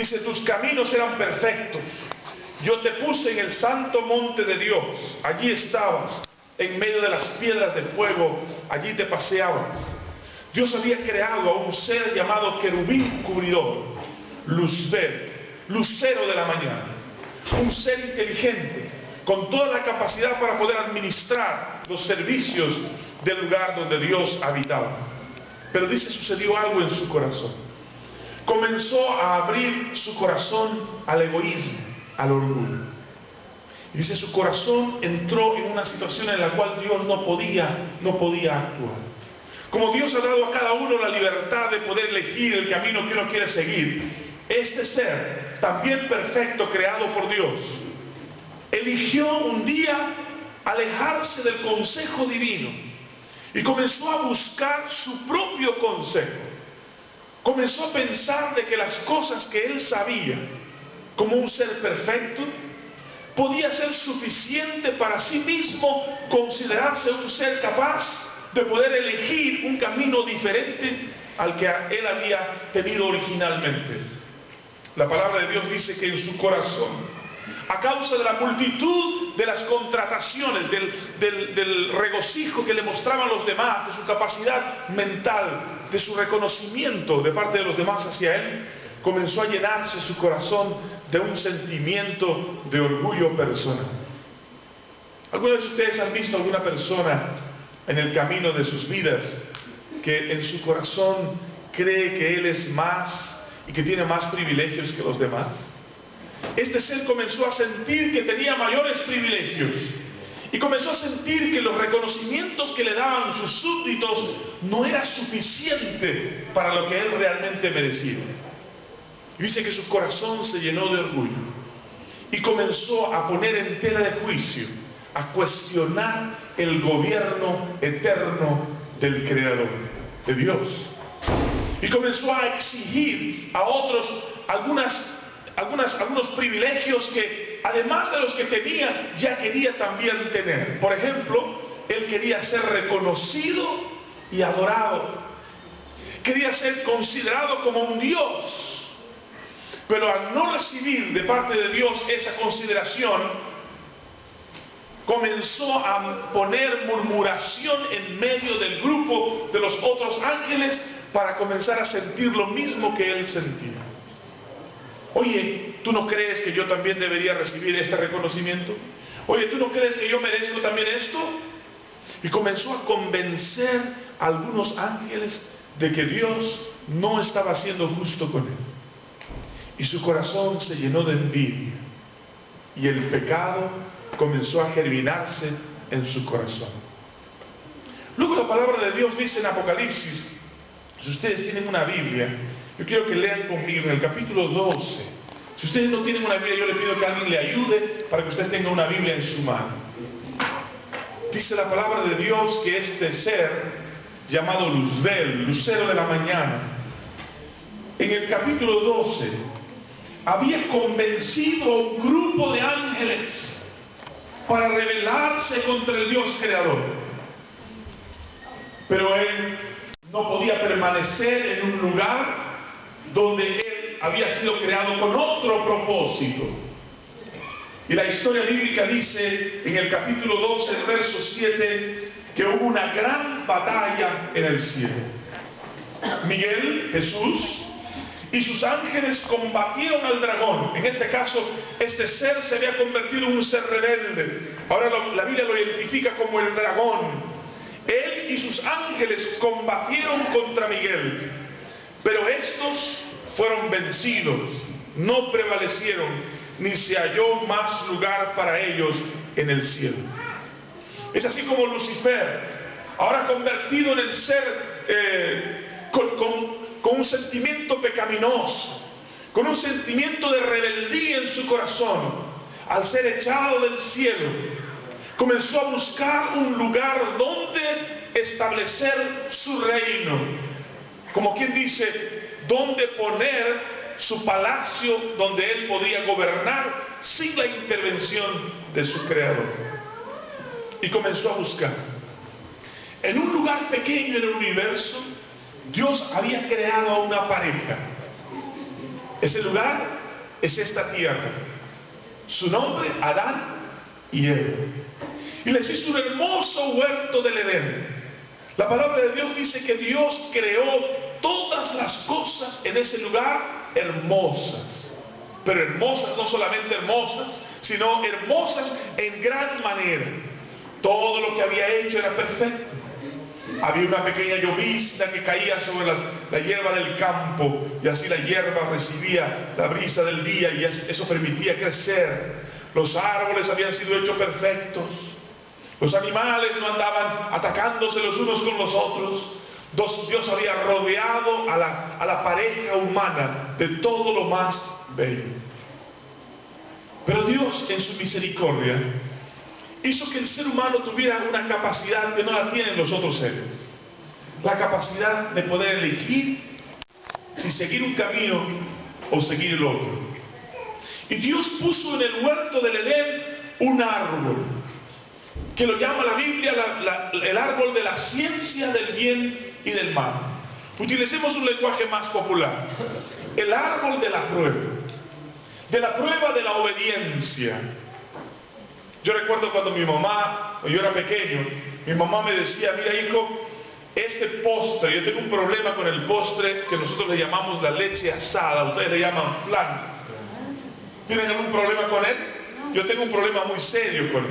Dice, tus caminos eran perfectos. Yo te puse en el santo monte de Dios. Allí estabas, en medio de las piedras de fuego. Allí te paseabas. Dios había creado a un ser llamado querubín cubridor, Luzbel, lucero de la mañana. Un ser inteligente, con toda la capacidad para poder administrar los servicios del lugar donde Dios habitaba. Pero dice, sucedió algo en su corazón. Comenzó a abrir su corazón al egoísmo, al orgullo. Y dice, su corazón entró en una situación en la cual Dios no podía actuar. Como Dios ha dado a cada uno la libertad de poder elegir el camino que uno quiere seguir, este ser, también perfecto, creado por Dios, eligió un día alejarse del consejo divino y comenzó a buscar su propio consejo. Comenzó a pensar de que las cosas que él sabía, como un ser perfecto, podía ser suficiente para sí mismo considerarse un ser capaz de poder elegir un camino diferente al que él había tenido originalmente. La palabra de Dios dice que en su corazón, a causa de la multitud de las contrataciones, del regocijo que le mostraban los demás, de su capacidad mental, de su reconocimiento de parte de los demás hacia él, comenzó a llenarse su corazón de un sentimiento de orgullo personal. ¿Alguna vez ustedes han visto a alguna persona en el camino de sus vidas que en su corazón cree que él es más y que tiene más privilegios que los demás? Este ser comenzó a sentir que tenía mayores privilegios y comenzó a sentir que los reconocimientos que le daban sus súbditos no era suficiente para lo que él realmente merecía. Y dice que su corazón se llenó de orgullo y comenzó a poner en tela de juicio, a cuestionar el gobierno eterno del Creador, de Dios. Y comenzó a exigir a otros algunos privilegios que, además de los que tenía, ya quería también tener. Por ejemplo, él quería ser reconocido y adorado. Quería ser considerado como un Dios. Pero al no recibir de parte de Dios esa consideración, comenzó a poner murmuración en medio del grupo de los otros ángeles para comenzar a sentir lo mismo que él sentía. Oye, ¿tú no crees que yo también debería recibir este reconocimiento? Oye, ¿tú no crees que yo merezco también esto? Y comenzó a convencer a algunos ángeles de que Dios no estaba siendo justo con él. Y su corazón se llenó de envidia. Y el pecado comenzó a germinarse en su corazón. Luego la palabra de Dios dice en Apocalipsis, si ustedes tienen una Biblia, yo quiero que lean conmigo en el capítulo 12. Si ustedes no tienen una Biblia, yo les pido que alguien le ayude para que usted tenga una Biblia en su mano. Dice la palabra de Dios que este ser, llamado Luzbel, lucero de la mañana, en el capítulo 12, había convencido a un grupo de ángeles para rebelarse contra el Dios creador. Pero él no podía permanecer en un lugar donde él había sido creado con otro propósito. Y la historia bíblica dice en el capítulo 12, el verso 7, que hubo una gran batalla en el cielo. Miguel, Jesús, y sus ángeles combatieron al dragón. En este caso, este ser se había convertido en un ser rebelde. Ahora la Biblia lo identifica como el dragón. Él y sus ángeles combatieron contra Miguel. Pero estos fueron vencidos, no prevalecieron, ni se halló más lugar para ellos en el cielo. Es así como Lucifer, ahora convertido en el ser con un sentimiento pecaminoso, con un sentimiento de rebeldía en su corazón, al ser echado del cielo, comenzó a buscar un lugar donde establecer su reino. Como quien dice, donde poner su palacio, donde él podía gobernar sin la intervención de su creador. Y comenzó a buscar. En un lugar pequeño en el universo, Dios había creado a una pareja. Ese lugar es esta tierra. Su nombre, Adán y Eva. Y les hizo un hermoso huerto del Edén. La palabra de Dios dice que Dios creó todas las cosas en ese lugar hermosas. Pero hermosas, no solamente hermosas, sino hermosas en gran manera. Todo lo que había hecho era perfecto. Había una pequeña llovizna que caía sobre la hierba del campo, y así la hierba recibía la brisa del día y eso permitía crecer. Los árboles habían sido hechos perfectos. Los animales no andaban atacándose los unos con los otros. Dios había rodeado a la pareja humana de todo lo más bello. Pero Dios, en su misericordia, hizo que el ser humano tuviera una capacidad que no la tienen los otros seres. La capacidad de poder elegir si seguir un camino o seguir el otro. Y Dios puso en el huerto del Edén un árbol, que lo llama la Biblia el árbol de la ciencia del bien y del mal. Utilicemos un lenguaje más popular. El árbol de la prueba de la obediencia. Yo recuerdo cuando yo era pequeño, mi mamá me decía: mira, hijo, este postre, yo tengo un problema con el postre que nosotros le llamamos la leche asada, ustedes le llaman flan. ¿Tienen algún problema con él? Yo tengo un problema muy serio con él.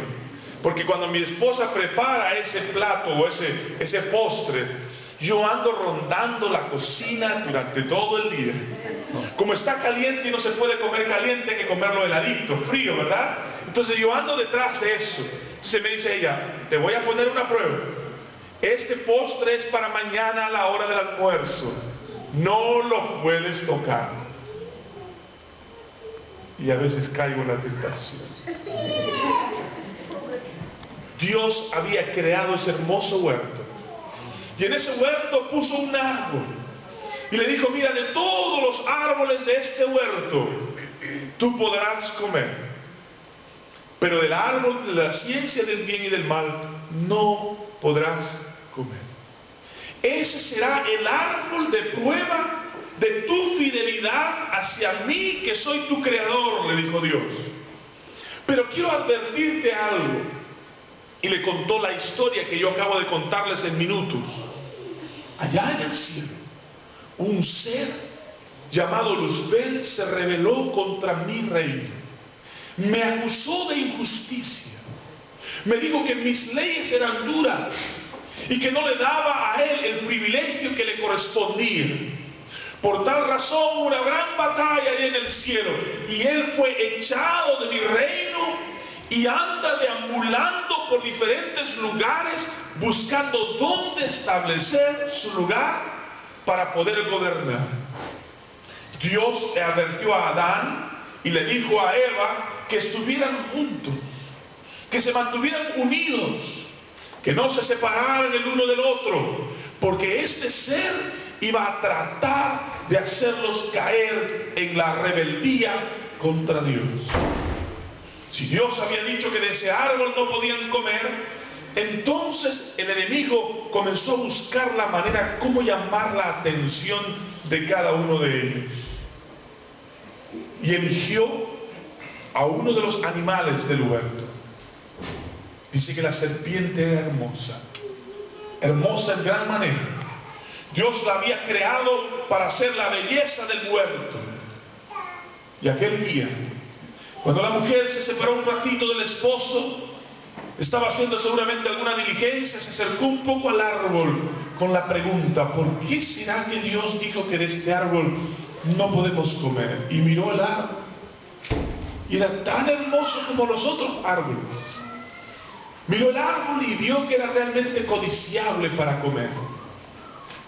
Porque cuando mi esposa prepara ese plato o ese postre, yo ando rondando la cocina durante todo el día. Como está caliente y no se puede comer caliente, hay que comerlo heladito, frío, ¿verdad? Entonces yo ando detrás de eso. Entonces me dice ella: te voy a poner una prueba. Este postre es para mañana a la hora del almuerzo. No lo puedes tocar. Y a veces caigo en la tentación. Dios había creado ese hermoso huerto. Y en ese huerto puso un árbol. Y le dijo: mira, de todos los árboles de este huerto, tú podrás comer. Pero del árbol de la ciencia del bien y del mal, no podrás comer. Ese será el árbol de prueba de tu fidelidad hacia mí, que soy tu creador, le dijo Dios. Pero quiero advertirte algo. Y le contó la historia que yo acabo de contarles en minutos. Allá en el cielo, un ser llamado Luzbel se rebeló contra mi reino. Me acusó de injusticia. Me dijo que mis leyes eran duras y que no le daba a él el privilegio que le correspondía. Por tal razón, una gran batalla hay en el cielo, y él fue echado de mi reino y anda deambulando por diferentes lugares buscando dónde establecer su lugar para poder gobernar. Dios le advirtió a Adán y le dijo a Eva que estuvieran juntos, que se mantuvieran unidos, que no se separaran el uno del otro, porque este ser iba a tratar de hacerlos caer en la rebeldía contra Dios. Si Dios había dicho que de ese árbol no podían comer, entonces el enemigo comenzó a buscar la manera cómo llamar la atención de cada uno de ellos. Y eligió a uno de los animales del huerto. Dice que la serpiente era hermosa, hermosa en gran manera. Dios la había creado para hacer la belleza del huerto. Y aquel día, cuando la mujer se separó un ratito del esposo, estaba haciendo seguramente alguna diligencia, se acercó un poco al árbol con la pregunta: ¿por qué será que Dios dijo que de este árbol no podemos comer? Y miró el árbol, y era tan hermoso como los otros árboles. Miró el árbol y vio que era realmente codiciable para comer.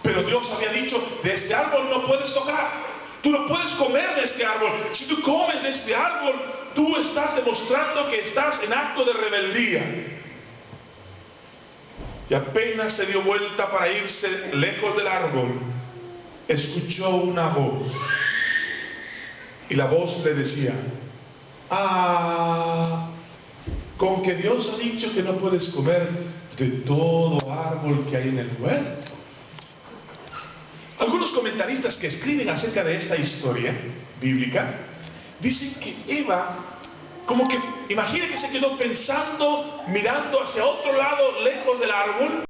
Pero Dios había dicho: de este árbol no puedes tocar. Tú no puedes comer de este árbol. Si tú comes de este árbol, tú estás demostrando que estás en acto de rebeldía. Y apenas se dio vuelta para irse lejos del árbol, escuchó una voz. Y la voz le decía: con que Dios ha dicho que no puedes comer de todo árbol que hay en el huerto. Algunos comentarios comentaristas que escriben acerca de esta historia bíblica, dicen que Eva, como que, imagina que se quedó pensando, mirando hacia otro lado, lejos del árbol,